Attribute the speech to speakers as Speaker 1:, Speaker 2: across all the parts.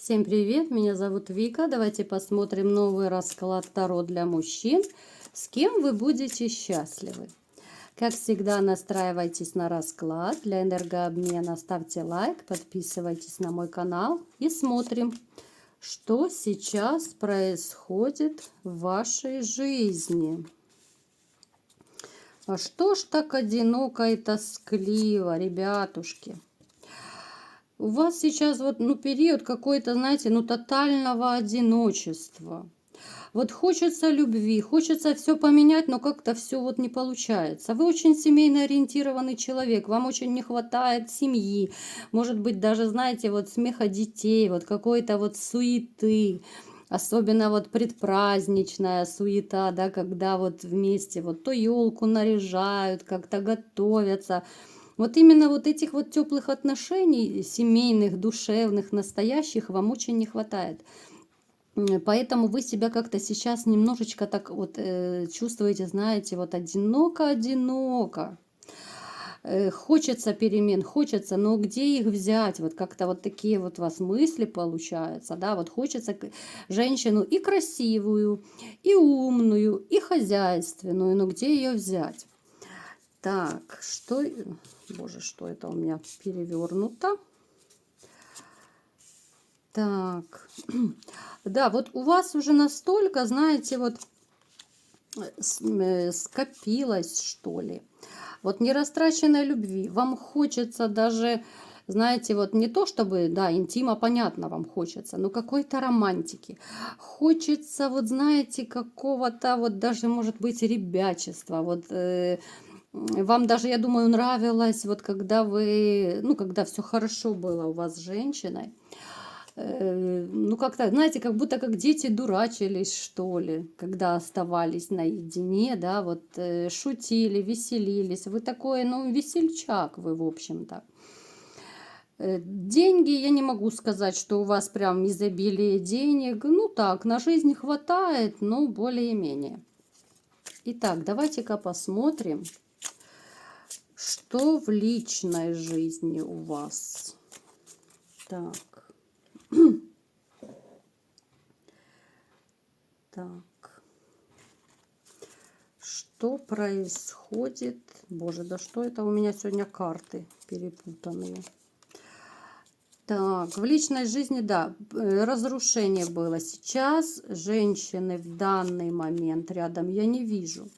Speaker 1: Всем привет, меня зовут Вика. Давайте посмотрим новый расклад Таро для мужчин. С кем вы будете счастливы? Как всегда, настраивайтесь на расклад. Для энергообмена ставьте лайк, подписывайтесь на мой канал и смотрим, что сейчас происходит в вашей жизни. А что ж так одиноко и тоскливо, ребятушки? У вас сейчас вот, период какой-то, знаете, тотального одиночества. Вот хочется любви, хочется все поменять, но как-то все вот не получается. Вы очень семейно ориентированный человек, вам очень не хватает семьи, может быть, даже, знаете, вот смеха детей, вот какой-то вот суеты. Особенно вот предпраздничная суета, да, когда вот вместе вот то елку наряжают, как-то готовятся. Вот именно вот этих вот теплых отношений, семейных, душевных, настоящих, вам очень не хватает. Поэтому вы себя как-то сейчас немножечко так вот чувствуете, знаете, вот одиноко-одиноко. Хочется перемен, хочется, но где их взять? Вот как-то вот такие вот у вас мысли получаются, да, вот хочется женщину и красивую, и умную, и хозяйственную, но где ее взять? Так, что... Боже, что это у меня перевернуто? Так, да, вот у вас уже настолько, знаете, вот скопилось, что ли. Вот нерастраченной любви. Вам хочется даже, знаете, вот не то чтобы, да, интима, понятно, вам хочется, но какой-то романтики. Хочется, вот знаете, какого-то вот даже, может быть, ребячества. Вот вам даже, я думаю, нравилось, вот когда вы, когда все хорошо было у вас с женщиной. Как-то, знаете, как будто как дети дурачились, что ли, когда оставались наедине, да, вот шутили, веселились. Вы такой, весельчак вы, в общем-то. Деньги, я не могу сказать, что у вас прям изобилие денег. Ну так, на жизнь хватает, но более-менее. Итак, давайте-ка посмотрим, что в личной жизни у вас. Так. Так. Что происходит? Боже, да что это у меня сегодня карты перепутанные. Так, в личной жизни, да, разрушение было. Сейчас женщины в данный момент рядом я не вижу.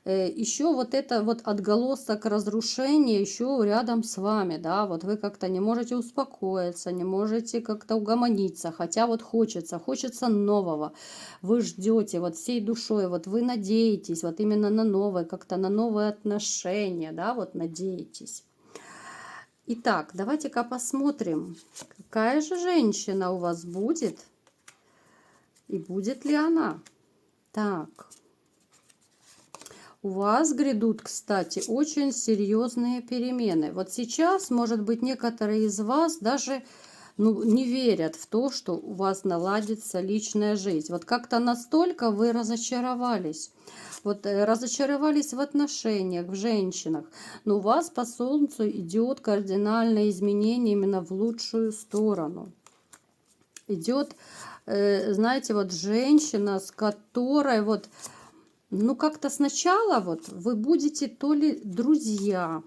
Speaker 1: Еще вот это вот отголосок разрушения еще рядом с вами, да, вот вы как-то не можете успокоиться, не можете как-то угомониться, хотя вот хочется нового, вы ждете вот всей душой, вот вы надеетесь вот именно на новое, как-то на новые отношения, да, вот надеетесь. Итак, давайте-ка посмотрим, какая же женщина у вас будет и будет ли она. Так. У вас грядут, кстати, очень серьезные перемены. Вот сейчас, может быть, некоторые из вас даже не верят в то, что у вас наладится личная жизнь. Вот как-то настолько вы разочаровались. Вот разочаровались в отношениях, в женщинах. Но у вас по Солнцу идет кардинальное изменение именно в лучшую сторону. Идет, знаете, вот женщина, с которой вот... как-то сначала вот вы будете то ли друзья,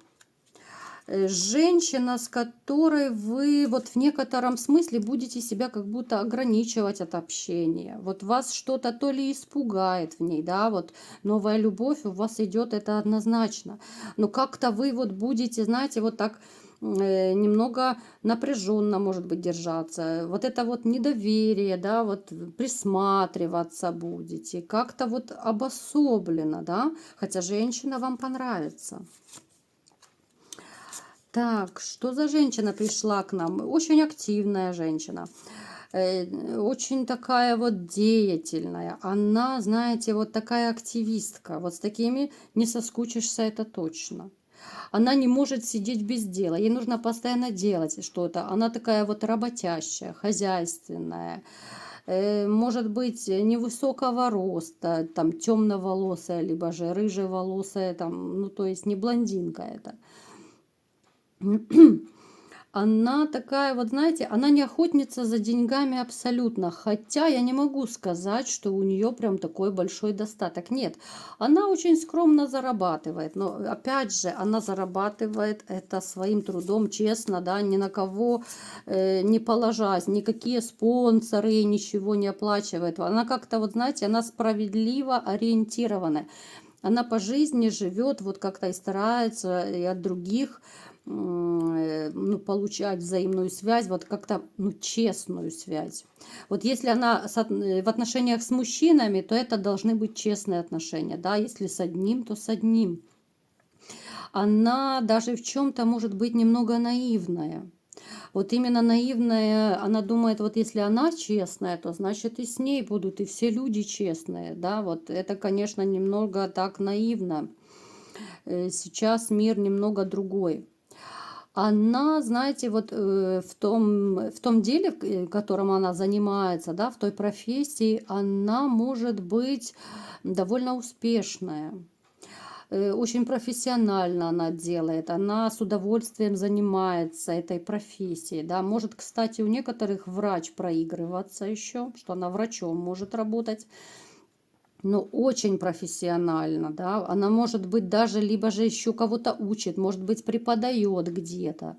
Speaker 1: женщина, с которой вы вот в некотором смысле будете себя как будто ограничивать от общения. Вот вас что-то то ли испугает в ней, да, вот новая любовь у вас идет, это однозначно. Но как-то вы вот будете, знаете, вот так немного напряженно, может быть, держаться. Вот это вот недоверие, да, вот присматриваться будете, как-то вот обособленно, да, хотя женщина вам понравится. Так, что за женщина пришла к нам? Очень активная женщина. Очень такая вот деятельная. Она, знаете, вот такая активистка. Вот с такими не соскучишься, это точно. Она не может сидеть без дела. Ей нужно постоянно делать что-то. Она такая вот работящая, хозяйственная. Может быть, невысокого роста, там темноволосая, либо же рыжеволосая, там, то есть не блондинка это. она такая, вот знаете, она не охотница за деньгами абсолютно. Хотя я не могу сказать, что у нее прям такой большой достаток. Нет, она очень скромно зарабатывает. Но опять же, она зарабатывает это своим трудом, честно, да, ни на кого не положась, никакие спонсоры ничего не оплачивает. Она как-то, вот знаете, она справедливо ориентирована. Она по жизни живет, вот как-то и старается и от других ну, получать взаимную связь, вот как-то, ну, честную связь. Вот если она в отношениях с мужчинами, то это должны быть честные отношения, да, если с одним, то с одним. Она даже в чем-то может быть немного наивная. Вот именно наивная, она думает, вот если она честная, то значит и с ней будут и все люди честные, да, вот это, конечно, немного так наивно. Сейчас мир немного другой. Она, знаете, вот в том деле, которым она занимается, да, в той профессии, она может быть довольно успешная. Очень профессионально она делает, она с удовольствием занимается этой профессией, да. Может, кстати, у некоторых врач проигрываться еще, что она врачом может работать, но очень профессионально, да. Она, может быть, даже либо же еще кого-то учит, может быть, преподает где-то.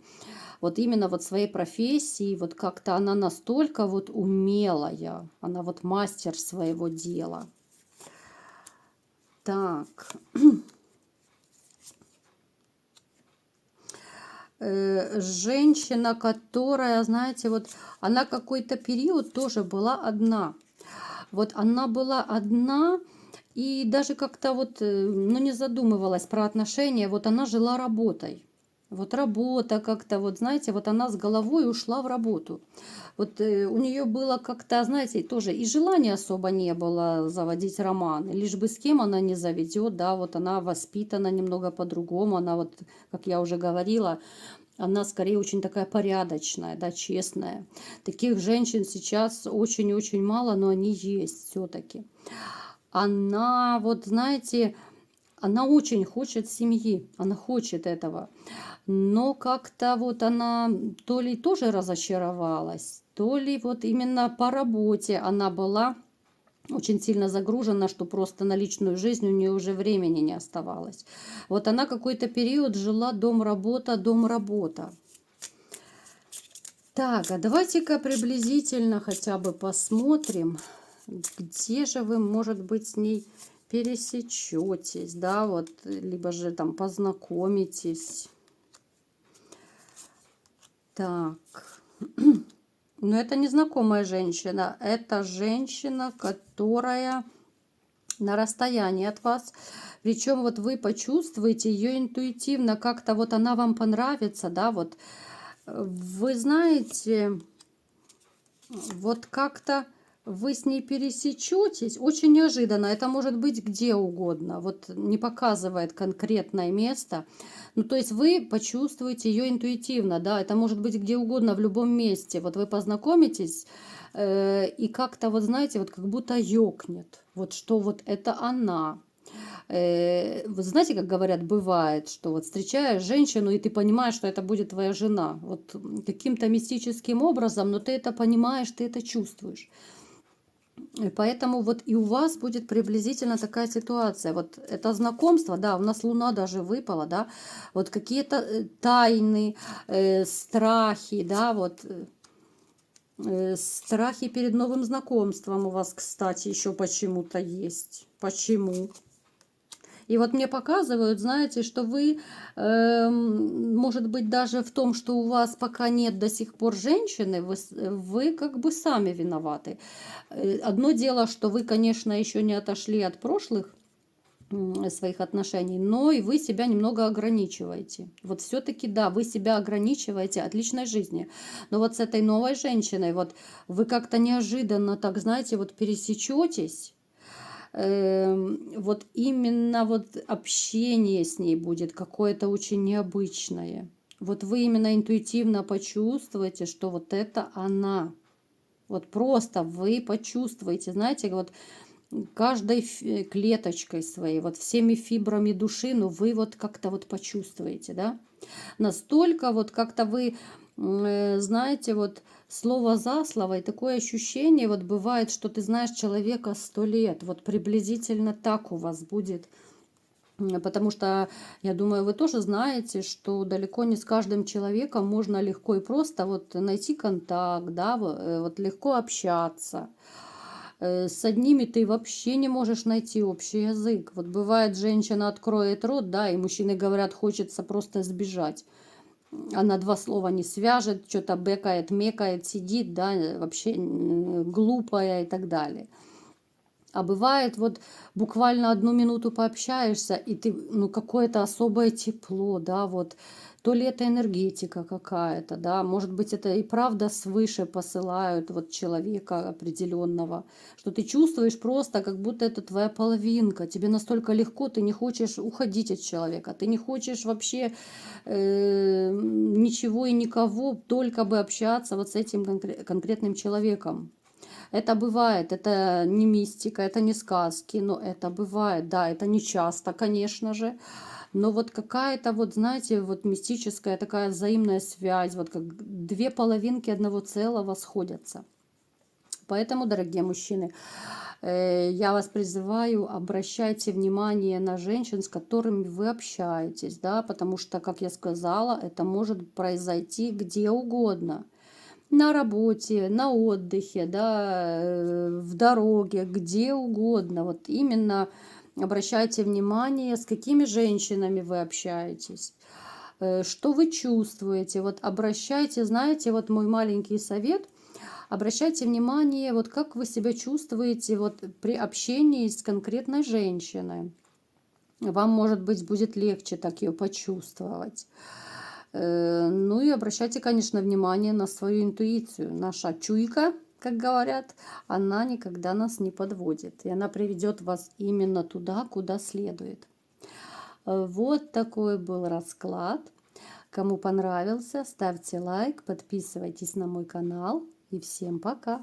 Speaker 1: Вот именно вот своей профессии, вот как-то она настолько вот умелая, она вот мастер своего дела. Так. Женщина, которая, знаете, вот она какой-то период тоже была одна. Вот она была одна и даже как-то вот, ну, не задумывалась про отношения. Вот она жила работой. Вот работа как-то, вот знаете, вот она с головой ушла в работу. Вот у нее было как-то, знаете, тоже и желания особо не было заводить романы. Лишь бы с кем она не заведет, да, вот она воспитана немного по-другому. Она вот, как я уже говорила, она скорее очень такая порядочная, да, честная. Таких женщин сейчас очень-очень мало, но они есть все-таки. Она, вот знаете, она очень хочет семьи, она хочет этого. Но как-то вот она то ли тоже разочаровалась, то ли вот именно по работе она была очень сильно загружена, что просто на личную жизнь у нее уже времени не оставалось. Вот она какой-то период жила дом-работа, дом-работа. Так, а давайте-ка приблизительно хотя бы посмотрим, где же вы, может быть, с ней пересечетесь, да, вот, либо же там познакомитесь. Так, но это незнакомая женщина, это женщина, которая на расстоянии от вас. Причем вот вы почувствуете ее интуитивно, как-то вот она вам понравится, да, вот. Вы знаете, вот как-то вы с ней пересечетесь очень неожиданно. Это может быть где угодно. Вот не показывает конкретное место. Ну, то есть вы почувствуете ее интуитивно, да. Это может быть где угодно, в любом месте. Вот вы познакомитесь, и как-то, вот знаете, вот как будто ёкнет. Вот что вот это она. Вы знаете, как говорят, бывает, что вот встречаешь женщину, и ты понимаешь, что это будет твоя жена. Вот каким-то мистическим образом, но ты это понимаешь, ты это чувствуешь. И поэтому вот и у вас будет приблизительно такая ситуация. Вот это знакомство, да, у нас Луна даже выпала, да, вот какие-то тайны, страхи, да, вот страхи перед новым знакомством у вас, кстати, еще почему-то есть. Почему? И вот мне показывают, знаете, что вы, может быть, даже в том, что у вас пока нет до сих пор женщины, вы как бы сами виноваты. Одно дело, что вы, конечно, еще не отошли от прошлых своих отношений, но и вы себя немного ограничиваете. Вот все-таки, да, вы себя ограничиваете от личной жизни. Но вот с этой новой женщиной, вот вы как-то неожиданно, так знаете, вот пересечетесь. Вот именно вот общение с ней будет какое-то очень необычное. Вот вы именно интуитивно почувствуете, что вот это она. Вот просто вы почувствуете, знаете, вот каждой клеточкой своей, вот всеми фибрами души, но вы вот как-то вот почувствуете, да? Настолько вот как-то вы знаете, вот слово за слово, и такое ощущение вот бывает, что ты знаешь человека 100 лет. Вот приблизительно так у вас будет. Потому что, я думаю, вы тоже знаете, что далеко не с каждым человеком можно легко и просто вот найти контакт, да, вот легко общаться. С одними ты вообще не можешь найти общий язык. Вот бывает, женщина откроет рот, да, и мужчины говорят, хочется просто сбежать. Она два слова не свяжет, что-то бекает, мекает, сидит, да, вообще глупая и так далее. А бывает, вот буквально 1 минуту пообщаешься, и ты, ну, какое-то особое тепло, да, вот, то ли это энергетика какая-то, да, может быть, это и правда свыше посылают вот человека определенного, что ты чувствуешь просто, как будто это твоя половинка, тебе настолько легко, ты не хочешь уходить от человека, ты не хочешь вообще ничего и никого, только бы общаться вот с этим конкретным человеком. Это бывает, это не мистика, это не сказки, но это бывает, да, это не часто, конечно же, но вот какая-то вот, знаете, вот мистическая такая взаимная связь, вот как две половинки одного целого сходятся. Поэтому, дорогие мужчины, я вас призываю, обращайте внимание на женщин, с которыми вы общаетесь, да, потому что, как я сказала, это может произойти где угодно. На работе, на отдыхе, да, в дороге, где угодно. Вот именно обращайте внимание, с какими женщинами вы общаетесь, что вы чувствуете. Вот обращайте, знаете, вот мой маленький совет, обращайте внимание, вот как вы себя чувствуете вот при общении с конкретной женщиной. Вам, может быть, будет легче так ее почувствовать. Ну и обращайте, конечно, внимание на свою интуицию. Наша чуйка, как говорят, она никогда нас не подводит. И она приведет вас именно туда, куда следует. Вот такой был расклад. Кому понравился, ставьте лайк, подписывайтесь на мой канал. И всем пока!